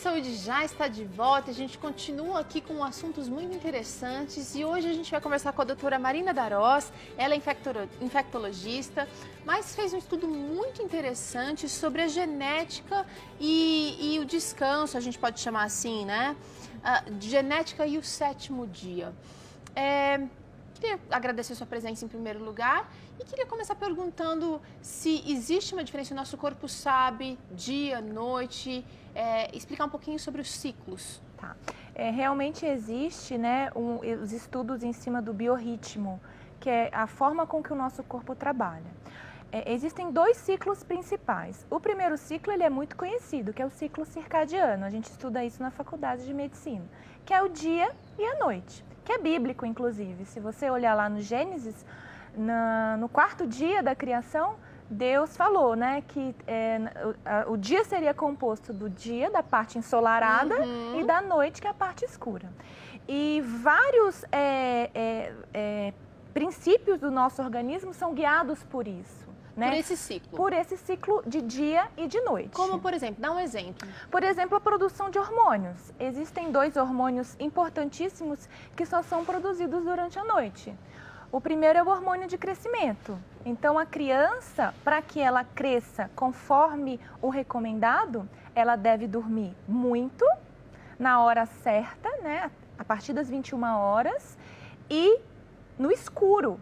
Saúde já está de volta. A gente continua aqui com assuntos muito interessantes e hoje a gente vai conversar com a doutora Marina Darós. Ela é infectologista, mas fez um estudo muito interessante sobre a genética e o descanso, a gente pode chamar assim, né? Genética e o 7º dia. Queria agradecer a sua presença em primeiro lugar e queria começar perguntando se existe uma diferença, o nosso corpo sabe, dia, noite, explicar um pouquinho sobre os ciclos. Tá. Realmente existe, né, os estudos em cima do biorritmo, que é a forma com que o nosso corpo trabalha. Existem 2 ciclos principais. O primeiro ciclo ele é muito conhecido, que é o ciclo circadiano. A gente estuda isso na faculdade de medicina, que é o dia e a noite, que é bíblico, inclusive. Se você olhar lá no Gênesis, no 4º dia da criação, Deus falou, né, que o dia seria composto do dia, da parte ensolarada, e da noite, que é a parte escura. E vários princípios do nosso organismo são guiados por isso. Né? Por esse ciclo. Por esse ciclo de dia e de noite. Como, por exemplo? Dá um exemplo. Por exemplo, a produção de hormônios. Existem 2 hormônios importantíssimos que só são produzidos durante a noite. O primeiro é o hormônio de crescimento. Então, a criança, para que ela cresça conforme o recomendado, ela deve dormir muito, na hora certa, né? A partir das 21 horas, e no escuro.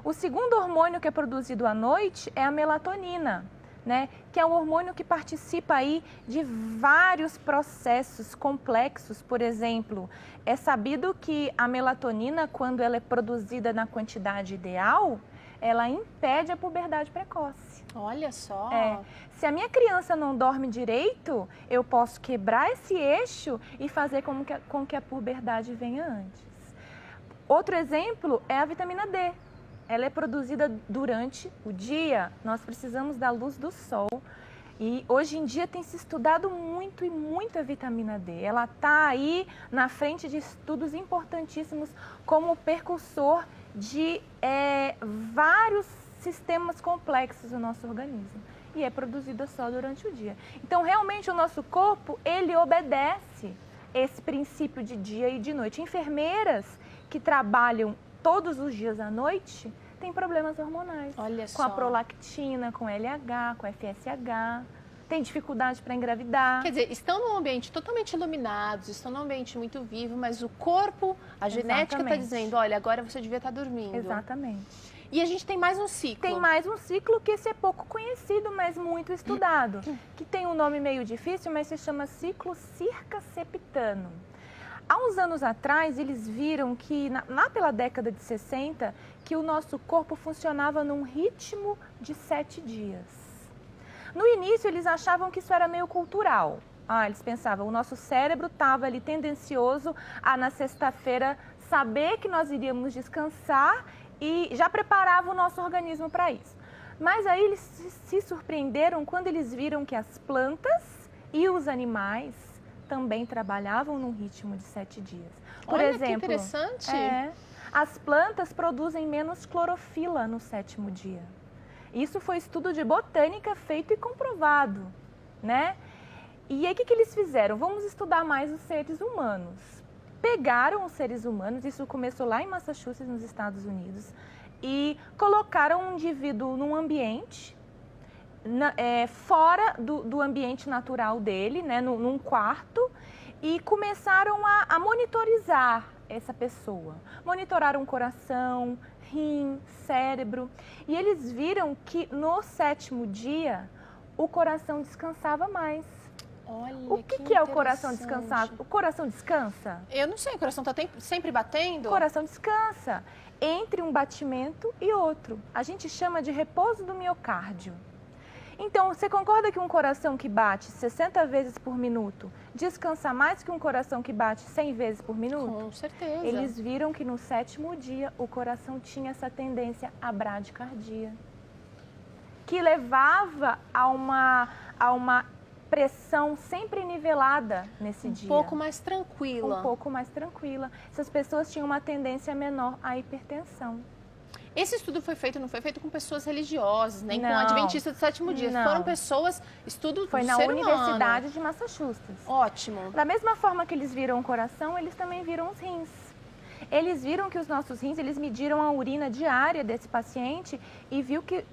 O segundo hormônio que é produzido à noite é a melatonina, né? Que é um hormônio que participa aí de vários processos complexos. Por exemplo, é sabido que a melatonina, quando ela é produzida na quantidade ideal, ela impede a puberdade precoce. Olha só! Se a minha criança não dorme direito, eu posso quebrar esse eixo e fazer com que a puberdade venha antes. Outro exemplo é a vitamina D. Ela é produzida durante o dia, nós precisamos da luz do sol. E hoje em dia tem se estudado muito e muito a vitamina D. Ela está aí na frente de estudos importantíssimos como precursor de vários sistemas complexos do nosso organismo. E é produzida só durante o dia. Então, realmente, o nosso corpo, ele obedece esse princípio de dia e de noite. Enfermeiras que trabalham todos os dias à noite, tem problemas hormonais. Olha com a prolactina, com LH, com FSH, tem dificuldade para engravidar. Quer dizer, estão num ambiente totalmente iluminados, estão num ambiente muito vivo, mas o corpo, a genética está dizendo, olha, agora você devia estar dormindo. Exatamente. E a gente tem mais um ciclo. Tem mais um ciclo que esse é pouco conhecido, mas muito estudado, que tem um nome meio difícil, mas se chama ciclo circasseptano. Há uns anos atrás, eles viram que, lá pela década de 60, que o nosso corpo funcionava num ritmo de 7 dias. No início, eles achavam que isso era meio cultural. Eles pensavam, o nosso cérebro estava ali tendencioso a, na sexta-feira, saber que nós iríamos descansar e já preparava o nosso organismo para isso. Mas aí eles se surpreenderam quando eles viram que as plantas e os animais também trabalhavam num ritmo de 7 dias. Por exemplo, que interessante. As plantas produzem menos clorofila no 7º dia. Isso foi estudo de botânica feito e comprovado, né? E aí, o que eles fizeram? Vamos estudar mais os seres humanos. Pegaram os seres humanos, isso começou lá em Massachusetts, nos Estados Unidos, e colocaram um indivíduo num ambiente fora do ambiente natural dele, né, num quarto, e começaram a monitorizar essa pessoa. Monitoraram o coração, rim, cérebro, e eles viram que no 7º dia o coração descansava mais. Olha, o que é o coração descansado? O coração descansa? Eu não sei, o coração está sempre batendo? O coração descansa entre um batimento e outro. A gente chama de repouso do miocárdio. Então, você concorda que um coração que bate 60 vezes por minuto descansa mais que um coração que bate 100 vezes por minuto? Com certeza. Eles viram que no 7º dia o coração tinha essa tendência à bradicardia, que levava a uma pressão sempre nivelada nesse dia. Um pouco mais tranquila. Um pouco mais tranquila. Essas pessoas tinham uma tendência menor à hipertensão. Esse estudo não foi feito com pessoas religiosas, nem com Não. adventistas do sétimo dia. Não. Foram pessoas, estudo Foi do na ser Universidade humano. de Massachusetts. Ótimo. Da mesma forma que eles viram o coração, eles também viram os rins. Eles viram que os nossos rins, eles mediram a urina diária desse paciente e viu que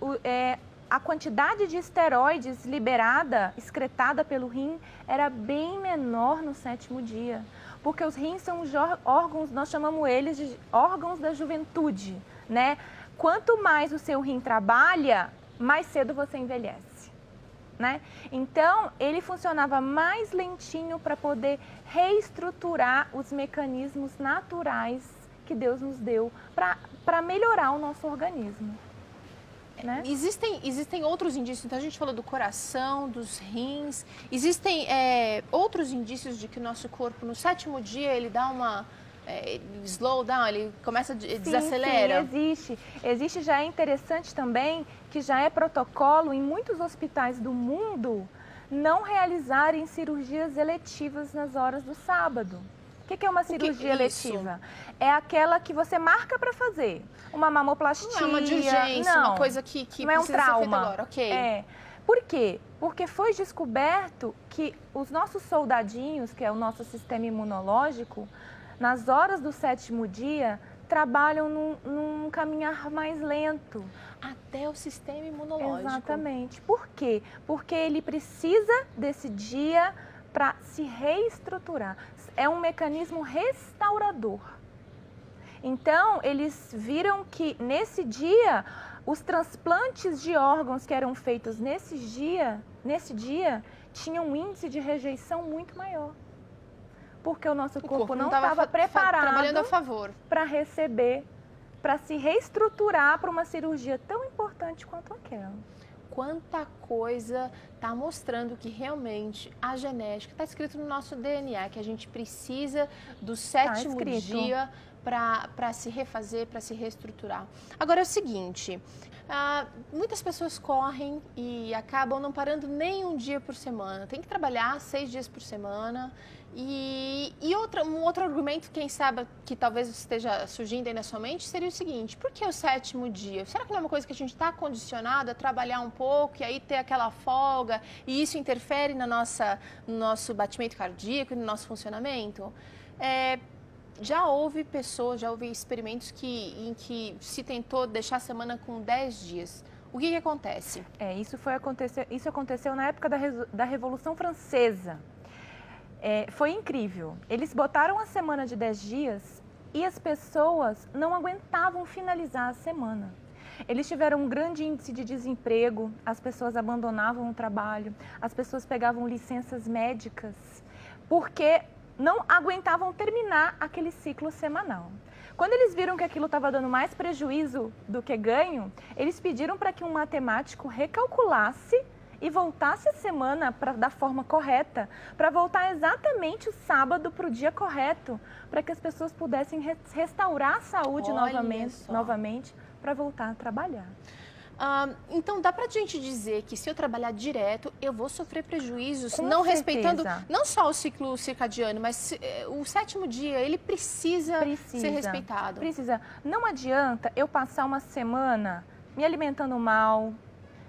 a quantidade de esteroides liberada, excretada pelo rim, era bem menor no sétimo dia. Porque os rins são os órgãos, nós chamamos eles de órgãos da juventude, né? Quanto mais o seu rim trabalha, mais cedo você envelhece, né? Então, ele funcionava mais lentinho para poder reestruturar os mecanismos naturais que Deus nos deu para melhorar o nosso organismo. Né? Existem outros indícios, então a gente falou do coração, dos rins, existem outros indícios de que o nosso corpo no sétimo dia ele dá uma slow down, ele começa a desacelera? Sim, existe. Existe, já é interessante também que já é protocolo em muitos hospitais do mundo não realizarem cirurgias eletivas nas horas do sábado. O que é uma cirurgia eletiva? É aquela que você marca para fazer. Uma mamoplastia. Não é uma de urgência, não, uma coisa que não é um precisa ser feita trauma. agora, ok. Por quê? Porque foi descoberto que os nossos soldadinhos, que é o nosso sistema imunológico, nas horas do sétimo dia, trabalham num caminhar mais lento. Até o sistema imunológico. Exatamente. Por quê? Porque ele precisa desse dia para se reestruturar. É um mecanismo restaurador. Então, eles viram que nesse dia, os transplantes de órgãos que eram feitos nesse dia tinham um índice de rejeição muito maior. Porque o nosso corpo não estava preparado para receber, para se reestruturar para uma cirurgia tão importante quanto aquela. Quanta coisa está mostrando que realmente a genética, está escrito no nosso DNA, que a gente precisa do sétimo dia para se refazer, para se reestruturar. Agora é o seguinte, muitas pessoas correm e acabam não parando nem um dia por semana. Tem que trabalhar 6 dias por semana. E um outro argumento, quem sabe, que talvez esteja surgindo aí na sua mente, seria o seguinte: por que o sétimo dia? Será que não é uma coisa que a gente está condicionado a trabalhar um pouco e aí ter aquela folga e isso interfere no nosso batimento cardíaco e no nosso funcionamento? Já houve experimentos em que se tentou deixar a semana com 10 dias. O que acontece? Isso aconteceu na época da Revolução Francesa. Foi incrível. Eles botaram a semana de 10 dias e as pessoas não aguentavam finalizar a semana. Eles tiveram um grande índice de desemprego, as pessoas abandonavam o trabalho, as pessoas pegavam licenças médicas, porque não aguentavam terminar aquele ciclo semanal. Quando eles viram que aquilo estava dando mais prejuízo do que ganho, eles pediram para que um matemático recalculasse e voltasse a semana da forma correta, para voltar exatamente o sábado para o dia correto, para que as pessoas pudessem restaurar a saúde novamente para voltar a trabalhar. Então, dá pra gente dizer que se eu trabalhar direto, eu vou sofrer prejuízos, respeitando não só o ciclo circadiano, mas o sétimo dia, ele precisa ser respeitado. Precisa. Não adianta eu passar uma semana me alimentando mal,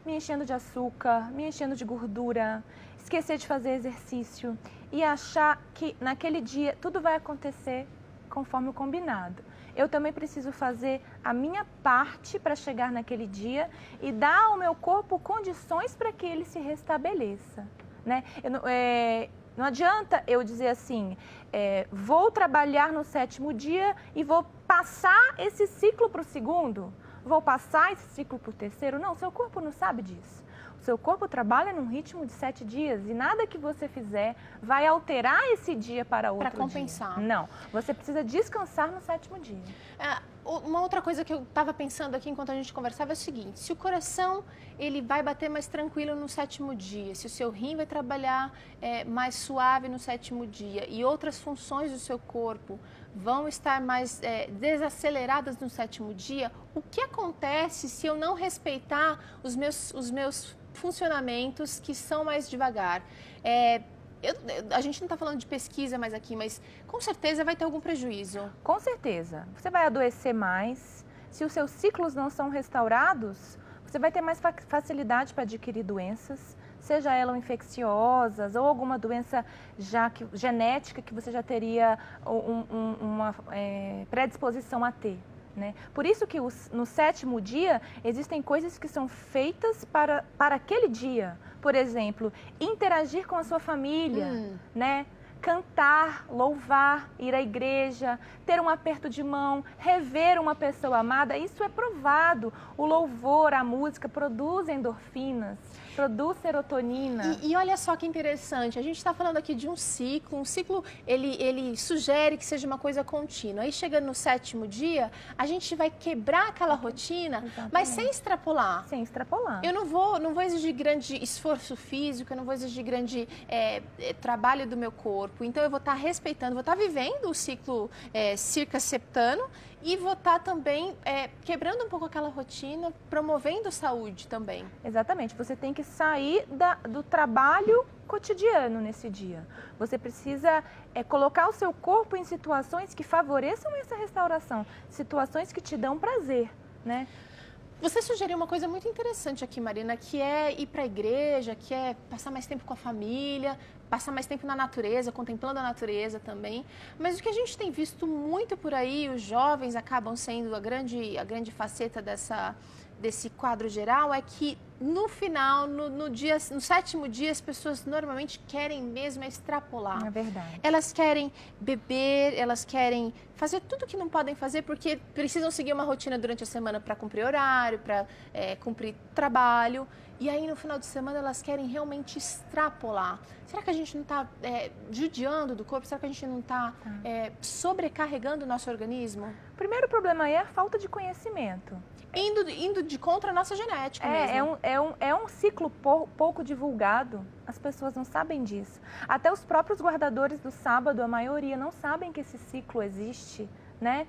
me enchendo de açúcar, me enchendo de gordura, esquecer de fazer exercício e achar que naquele dia tudo vai acontecer conforme o combinado. Eu também preciso fazer a minha parte para chegar naquele dia e dar ao meu corpo condições para que ele se restabeleça, né? Não adianta eu dizer assim, vou trabalhar no sétimo dia e vou passar esse ciclo para o segundo, vou passar esse ciclo para o terceiro. Não, seu corpo não sabe disso. O seu corpo trabalha num ritmo de 7 dias e nada que você fizer vai alterar esse dia para outro dia. Para compensar. Não, você precisa descansar no sétimo dia. Uma outra coisa que eu estava pensando aqui enquanto a gente conversava é o seguinte: se o coração ele vai bater mais tranquilo no sétimo dia, se o seu rim vai trabalhar mais suave no sétimo dia e outras funções do seu corpo vão estar mais desaceleradas no sétimo dia, o que acontece se eu não respeitar os meus funcionamentos que são mais devagar? A gente não está falando de pesquisa mais aqui, mas com certeza vai ter algum prejuízo. Com certeza. Você vai adoecer mais. se os seus ciclos não são restaurados, você vai ter mais facilidade para adquirir doenças, seja elas infecciosas ou alguma doença genética que você já teria uma predisposição a ter. Né? Por isso que no 7º dia existem coisas que são feitas para aquele dia. Por exemplo, interagir com a sua família, né? Cantar, louvar, ir à igreja, ter um aperto de mão, rever uma pessoa amada, isso é provado. O louvor, a música produz endorfinas, produz serotonina. E olha só que interessante, a gente está falando aqui de um ciclo ele sugere que seja uma coisa contínua. Aí chega no 7º dia, a gente vai quebrar aquela rotina, exatamente, mas sem extrapolar. Sem extrapolar. Eu não vou exigir grande esforço físico, eu não vou exigir grande trabalho do meu corpo. Então, eu vou estar respeitando, vou estar vivendo o ciclo circasseptano e vou estar também quebrando um pouco aquela rotina, promovendo saúde também. Exatamente. Você tem que sair do trabalho cotidiano nesse dia. Você precisa colocar o seu corpo em situações que favoreçam essa restauração, situações que te dão prazer, né? Você sugeriu uma coisa muito interessante aqui, Marina, que é ir para a igreja, que é passar mais tempo com a família, passar mais tempo na natureza, contemplando a natureza também. Mas o que a gente tem visto muito por aí, os jovens acabam sendo a grande faceta desse quadro geral, é que no final, no 7º dia, as pessoas normalmente querem mesmo extrapolar. É verdade. Elas querem beber, elas querem fazer tudo que não podem fazer porque precisam seguir uma rotina durante a semana para cumprir horário, para cumprir trabalho. E aí, no final de semana, elas querem realmente extrapolar. Será que a gente não está judiando do corpo? Será que a gente não está sobrecarregando o nosso organismo? O primeiro problema aí é a falta de conhecimento. Indo de contra a nossa genética mesmo. É um ciclo pouco divulgado, as pessoas não sabem disso. Até os próprios guardadores do sábado, a maioria, não sabem que esse ciclo existe, né?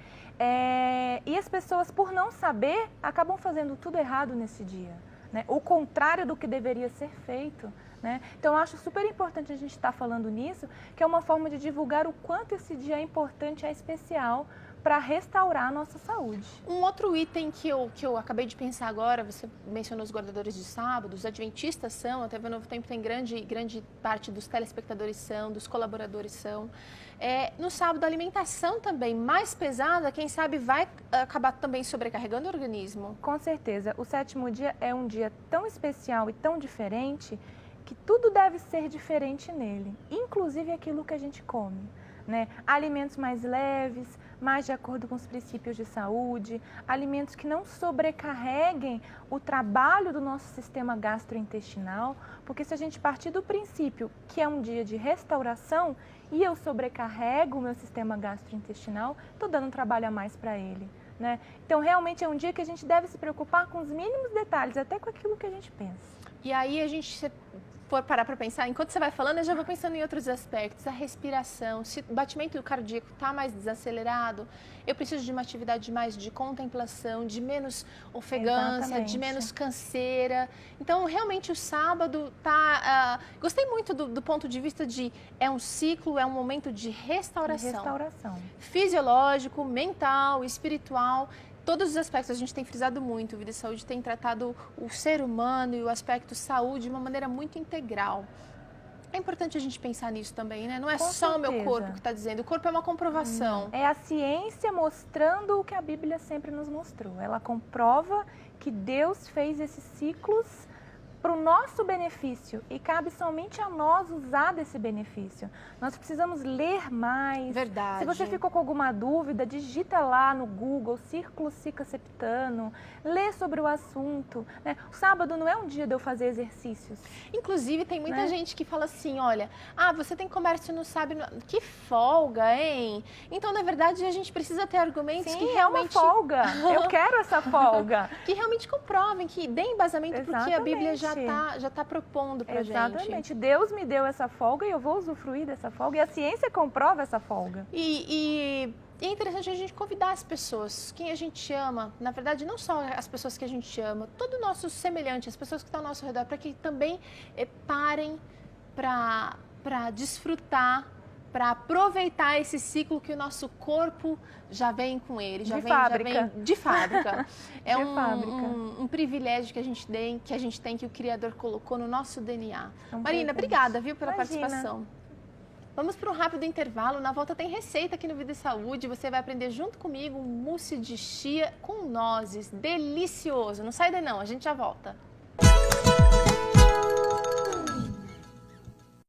E as pessoas, por não saber, acabam fazendo tudo errado nesse dia, né? O contrário do que deveria ser feito, né? Então, eu acho super importante a gente estar falando nisso, que é uma forma de divulgar o quanto esse dia é importante, é especial, para restaurar a nossa saúde. Um outro item que eu acabei de pensar agora, você mencionou os guardadores de sábado, os adventistas são, a TV Novo Tempo tem grande parte dos telespectadores são, dos colaboradores são. No sábado, a alimentação também mais pesada, quem sabe vai acabar também sobrecarregando o organismo. Com certeza. O 7º dia é um dia tão especial e tão diferente que tudo deve ser diferente nele, inclusive aquilo que a gente come. Né? Alimentos mais leves, mais de acordo com os princípios de saúde, alimentos que não sobrecarreguem o trabalho do nosso sistema gastrointestinal, porque se a gente partir do princípio que é um dia de restauração e eu sobrecarrego o meu sistema gastrointestinal, estou dando um trabalho a mais para ele. Né? Então, realmente é um dia que a gente deve se preocupar com os mínimos detalhes, até com aquilo que a gente pensa. E aí a gente for parar para pensar, enquanto você vai falando, eu já vou pensando em outros aspectos, a respiração, se o batimento cardíaco está mais desacelerado, eu preciso de uma atividade mais de contemplação, de menos ofegância, exatamente, de menos canseira. Então, realmente, o sábado tá... gostei muito do ponto de vista de é um ciclo, é um momento de restauração. De restauração. Fisiológico, mental, espiritual. Todos os aspectos, a gente tem frisado muito, o Vida e Saúde tem tratado o ser humano e o aspecto saúde de uma maneira muito integral. É importante a gente pensar nisso também, né? Não é só o meu corpo que está dizendo, o corpo é uma comprovação. É a ciência mostrando o que a Bíblia sempre nos mostrou. Ela comprova que Deus fez esses ciclos para o nosso benefício e cabe somente a nós usar desse benefício. Nós precisamos ler mais. Verdade. Se você ficou com alguma dúvida, digita lá no Google, círculo circasseptano, lê sobre o assunto. Né? O sábado não é um dia de eu fazer exercícios. Inclusive, tem muita gente que fala assim, olha, você tem comércio no sábado, que folga, hein? Então, na verdade, a gente precisa ter argumentos que realmente... é uma folga, eu quero essa folga. Que realmente comprovem, que deem embasamento porque a Bíblia já tá propondo pra gente. Exatamente. Deus me deu essa folga e eu vou usufruir dessa folga. E a ciência comprova essa folga. E é interessante a gente convidar as pessoas, quem a gente ama, na verdade, não só as pessoas que a gente ama, todo o nosso semelhante, as pessoas que estão ao nosso redor, para que também parem para desfrutar para aproveitar esse ciclo que o nosso corpo já vem com ele, já vem de fábrica. É um privilégio que a gente tem, que o Criador colocou no nosso DNA. Marina, obrigada, viu, pela participação. Vamos para um rápido intervalo. Na volta tem receita aqui no Vida e Saúde. Você vai aprender junto comigo um mousse de chia com nozes. Delicioso. Não sai daí não, a gente já volta.